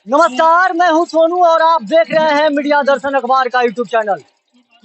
नमस्कार, मैं हूं सोनू और आप देख रहे हैं मीडिया दर्शन अखबार का यूट्यूब चैनल।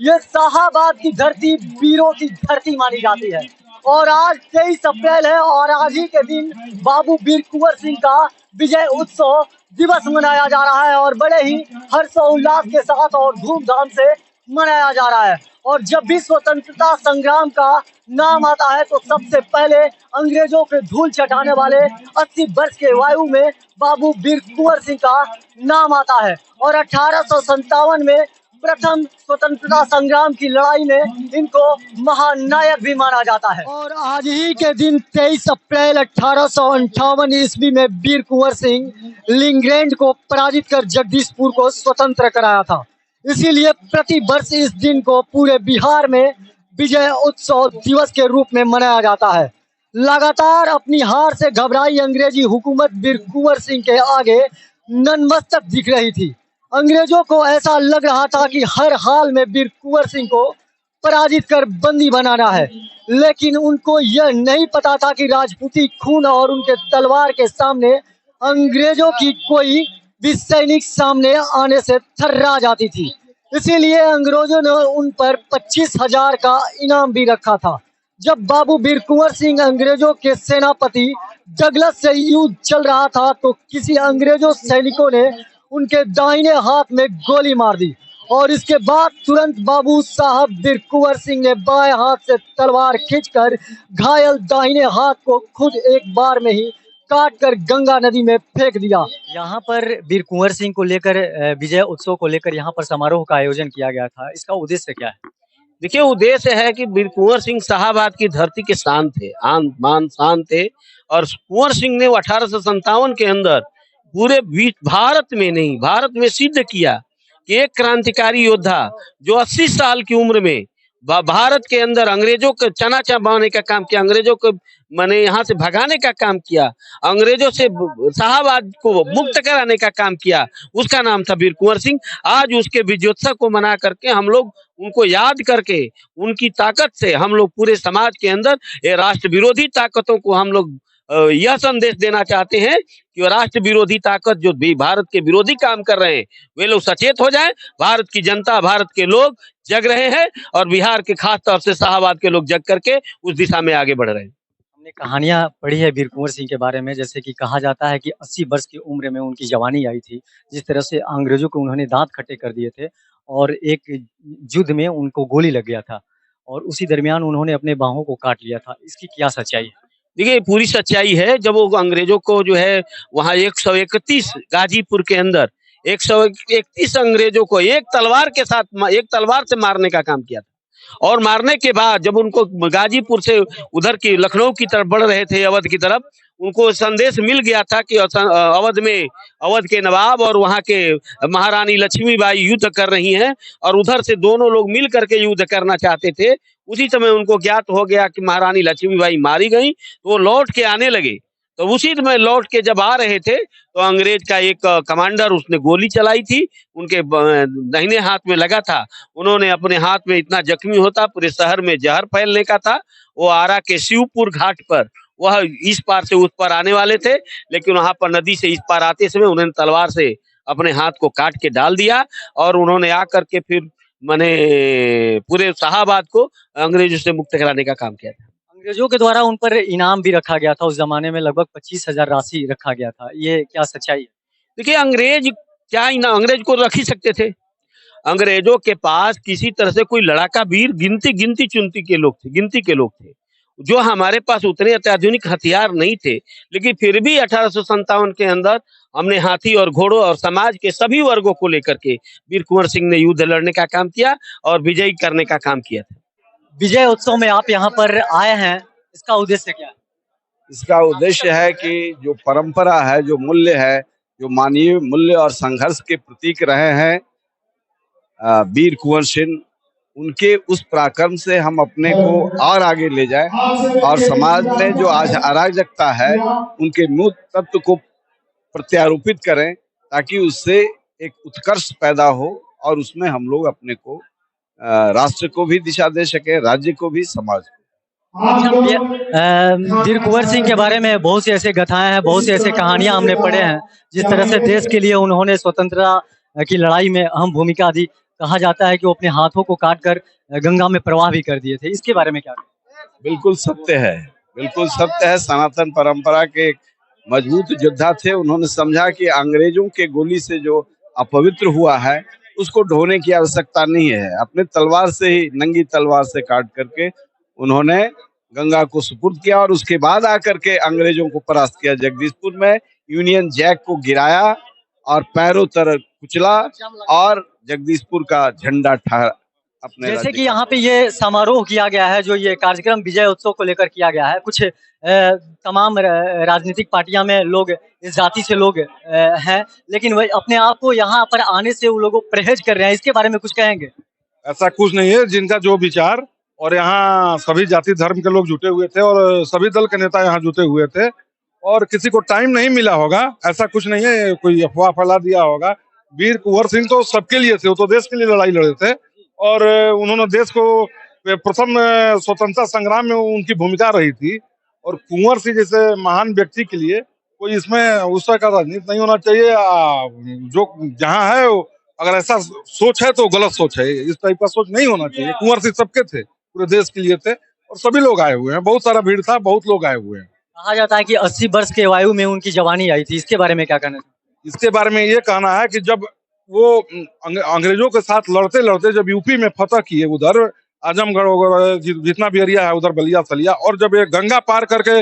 ये शाहाबाद की धरती वीरों की धरती मानी जाती है और आज 23 अप्रैल है और आज ही के दिन बाबू वीर कुंवर सिंह का विजय उत्सव दिवस मनाया जा रहा है और बड़े ही हर्षोल्लास के साथ और धूमधाम से मनाया जा रहा है। और जब भी स्वतंत्रता संग्राम का नाम आता है तो सबसे पहले अंग्रेजों के धूल चटाने वाले 80 वर्ष के वायु में बाबू वीर कुंवर सिंह का नाम आता है और 1857 में प्रथम स्वतंत्रता संग्राम की लड़ाई में इनको महानायक भी माना जाता है। और आज ही के दिन 23 अप्रैल 1858 ईस्वी में वीर कुंवर सिंह लिंगलैंड को पराजित कर जगदीशपुर को स्वतंत्र कराया था। इसीलिए प्रति वर्ष इस दिन को पूरे बिहार में विजय उत्सव दिवस के रूप में मनाया जाता है। लगातार अपनी हार से घबराई अंग्रेजी हुकूमत वीर कुंवर सिंह के आगे नतमस्तक दिख रही थी। अंग्रेजों को ऐसा लग रहा था कि हर हाल में वीर कुंवर सिंह को पराजित कर बंदी बनाना है, लेकिन उनको यह नहीं पता था कि राजपूती खून और उनके तलवार के सामने अंग्रेजों की कोई भी सैनिक सामने आने से थर्रा जाती थी। इसीलिए अंग्रेजों ने उन पर 25,000 का इनाम भी रखा था। जब बाबू वीर कुंवर सिंह अंग्रेजों के सेनापति डगलस से युद्ध चल रहा था तो किसी अंग्रेजों सैनिकों ने उनके दाहिने हाथ में गोली मार दी और इसके बाद तुरंत बाबू साहब वीर कुंवर सिंह ने बाएं हाथ से तलवार खींचकर घायल दाहिने हाथ को खुद एक बार में ही काट कर गंगा नदी में फेंक दिया। यहाँ पर वीर कुंवर सिंह को लेकर विजय उत्सव को लेकर यहाँ पर समारोह का आयोजन किया गया था। इसका उद्देश्य क्या है? देखिए, उद्देश्य है कि वीर कुंवर सिंह शाहाबाद की धरती के शान थे, आन बान शान थे। और कुंवर सिंह ने 1857 के अंदर पूरे भारत में नहीं, भारत में सिद्ध किया कि एक क्रांतिकारी योद्धा जो 80 साल की उम्र में भारत के अंदर अंग्रेजों को चना चबाने का काम किया, अंग्रेजों को माने यहाँ से भगाने का काम किया, अंग्रेजों से शाहाबाद को मुक्त कराने का काम किया, उसका नाम था वीर कुंवर सिंह। आज उसके विजयोत्सव को मना करके हम लोग उनको याद करके उनकी ताकत से हम लोग पूरे समाज के अंदर ये राष्ट्र विरोधी ताकतों को हम लोग यह संदेश देना चाहते हैं कि राष्ट्र विरोधी ताकत जो भी भारत के विरोधी काम कर रहे हैं वे लोग सचेत हो जाएं। भारत की जनता, भारत के लोग जग रहे हैं और बिहार के खास तौर से शाहाबाद के लोग जग करके उस दिशा में आगे बढ़ रहे हैं। हमने कहानियां पढ़ी है वीर कुंवर सिंह के बारे में, जैसे कि कहा जाता है कि 80 वर्ष की उम्र में उनकी जवानी आई थी। जिस तरह से अंग्रेजों को उन्होंने दांत खट्टे कर दिए थे और एक युद्ध में उनको गोली लग गया था और उसी दरमियान उन्होंने अपने बाहों को काट लिया था। इसकी क्या सच्चाई है? देखिए, पूरी सच्चाई है। जब वो अंग्रेजों को जो है वहां 131 गाजीपुर के अंदर 131 अंग्रेजों को एक तलवार से मारने का काम किया था। और मारने के बाद जब उनको गाजीपुर से उधर की लखनऊ की तरफ बढ़ रहे थे, अवध की तरफ, उनको संदेश मिल गया था कि अवध के नवाब और वहां के महारानी लक्ष्मीबाई युद्ध कर रही हैं और उधर से दोनों लोग मिल करके युद्ध करना चाहते थे। उसी समय उनको ज्ञात हो गया कि महारानी लक्ष्मीबाई मारी गई, तो वो लौट के आने लगे। तो उसी समय लौट के जब आ रहे थे तो अंग्रेज का एक कमांडर, उसने गोली चलाई थी, उनके दाहिने हाथ में लगा था। उन्होंने अपने हाथ में इतना जख्मी होता, पूरे शहर में जहर फैलने का था। वो आरा के शिवपुर घाट पर वह इस पार से उस पार आने वाले थे, लेकिन वहां पर नदी से इस पार आते समय उन्होंने तलवार से अपने हाथ को काट के डाल दिया और उन्होंने आकर के फिर माने पूरे शाहाबाद को अंग्रेजों से मुक्त कराने का काम किया था। अंग्रेजों के द्वारा उन पर इनाम भी रखा गया था। उस जमाने में लगभग 25,000 राशि रखा गया था। ये क्या सच्चाई है? देखिए, अंग्रेज को रख ही सकते थे। अंग्रेजों के पास किसी तरह से कोई लड़ाका वीर गिनती के लोग थे। जो हमारे पास उतने अत्याधुनिक हथियार नहीं थे, लेकिन फिर भी 1857 के अंदर हमने हाथी और घोड़ों और समाज के सभी वर्गों को लेकर के वीर कुंवर सिंह ने युद्ध लड़ने का काम किया और विजयी करने का काम किया था। विजय उत्सव में आप यहाँ पर आए हैं, इसका उद्देश्य क्या है? इसका उद्देश्य है कि जो परंपरा है, जो मूल्य है, जो मानवीय मूल्य और संघर्ष के प्रतीक रहे हैं वीर कुंवर सिंह, उनके उस पराक्रम से हम अपने को और आगे ले जाएं और समाज में जो आज अराजकता है उनके मूल तत्व को प्रत्यारोपित करें, ताकि उससे एक उत्कर्ष पैदा हो और उसमें हम लोग अपने को राष्ट्र को भी दिशा दे सके, राज्य को भी, समाज को। वीर कुंवर सिंह के बारे में बहुत सी ऐसे गाथाएं हैं, बहुत सी ऐसे कहानियां हमने पढ़े हैं, जिस तरह से देश के लिए उन्होंने स्वतंत्रता की लड़ाई में अहम भूमिका दी। कहा जाता है कि वो अपने हाथों को काट कर गंगा में प्रवाह भी कर दिए थे। इसके बारे में क्या कहें? बिल्कुल सत्य है, बिल्कुल सत्य है। सनातन परंपरा के एक मजबूत योद्धा थे। उन्होंने समझा कि अंग्रेजों के गोली से जो अपवित्र हुआ है उसको ढोने की आवश्यकता नहीं है। अपने तलवार से ही, नंगी तलवार से काट करके उन्होंने गंगा को सुपुर्द किया और उसके बाद आकर के अंग्रेजों को परास्त किया। जगदीशपुर में यूनियन जैक को गिराया और पैरों तर कुचला और जगदीशपुर का झंडा ठहरा अपने जैसे राज्य कि का। यहाँ पे ये समारोह किया गया है, जो ये कार्यक्रम विजय उत्सव को लेकर किया गया है, कुछ तमाम राजनीतिक पार्टियां में लोग इस जाति से लोग हैं, लेकिन वही अपने आप को यहाँ पर आने से वो लोग परहेज कर रहे हैं। इसके बारे में कुछ कहेंगे? ऐसा कुछ नहीं है। जिनका जो विचार, और यहाँ सभी जाति धर्म के लोग जुटे हुए थे और सभी दल के नेता यहाँ जुटे हुए थे, और किसी को टाइम नहीं मिला होगा, ऐसा कुछ नहीं है। कोई अफवाह फैला दिया होगा। वीर कुंवर सिंह तो सबके लिए थे, वो तो देश के लिए लड़ाई लड़े थे और उन्होंने देश को प्रथम स्वतंत्रता संग्राम में उनकी भूमिका रही थी। और कुंवर सिंह जैसे महान व्यक्ति के लिए कोई इसमें उस तरह का राजनीति नहीं होना चाहिए। जो जहाँ है, अगर ऐसा सोच है तो गलत सोच है। इस टाइप का सोच नहीं होना चाहिए। कुंवर सिंह सबके थे, पूरे देश के लिए थे और सभी लोग आए हुए हैं। बहुत सारा भीड़ था, बहुत लोग आए हुए हैं। कहा जाता है कि 80 वर्ष के आयु में उनकी जवानी आई थी। इसके बारे में क्या कहना है? इसके बारे में ये कहना है कि जब वो अंग्रेजों के साथ लड़ते लड़ते जब यूपी में फतह किए, उधर आजमगढ़ वगैरह जितना भी एरिया है, उधर बलिया सलिया, और जब ये गंगा पार करके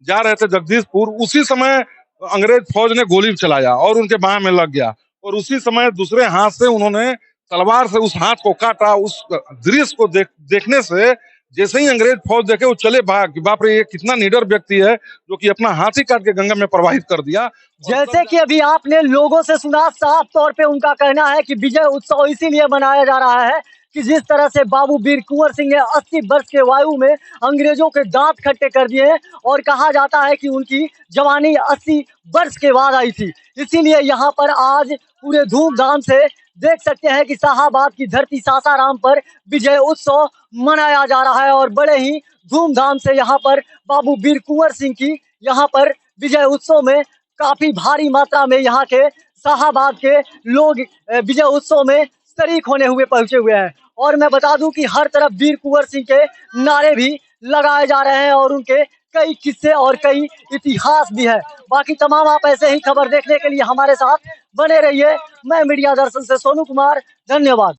जा रहे थे जगदीशपुर, उसी समय अंग्रेज फौज ने गोली चलाया और उनके बाह में लग गया। और उसी समय दूसरे हाथ से उन्होंने तलवार से उस हाथ को काटा। उस दृश्य को देखने से जैसे ही अंग्रेज फौज देखे, वो चले भाग। बाप रे, ये कितना निडर व्यक्ति है जो कि अपना हाथ ही काट के गंगा में प्रवाहित कर दिया। जैसे कि अभी आपने लोगों से सुना, साफ तौर पे उनका कहना है कि विजय उत्सव इसीलिए मनाया जा रहा है कि जिस तरह से बाबू वीर कुंवर सिंह ने 80 वर्ष के आयु में अंग्रेजों के दांत खट्टे कर दिए हैं, और कहा जाता है कि उनकी जवानी 80 वर्ष के बाद आई थी। इसीलिए यहाँ पर आज पूरे धूमधाम से देख सकते हैं कि शाहाबाद की धरती सासाराम पर विजय उत्सव मनाया जा रहा है, और बड़े ही धूमधाम से यहाँ पर बाबू वीर कुंवर सिंह की यहाँ पर विजय उत्सव में काफी भारी मात्रा में यहाँ के शाहाबाद के लोग विजय उत्सव में शरीक होने हुए पहुंचे हुए हैं। और मैं बता दूं कि हर तरफ वीर कुंवर सिंह के नारे भी लगाए जा रहे हैं और उनके कई किस्से और कई इतिहास भी है। बाकी तमाम आप ऐसे ही खबर देखने के लिए हमारे साथ बने रहिए। मैं मीडिया दर्शन से सोनू कुमार, धन्यवाद।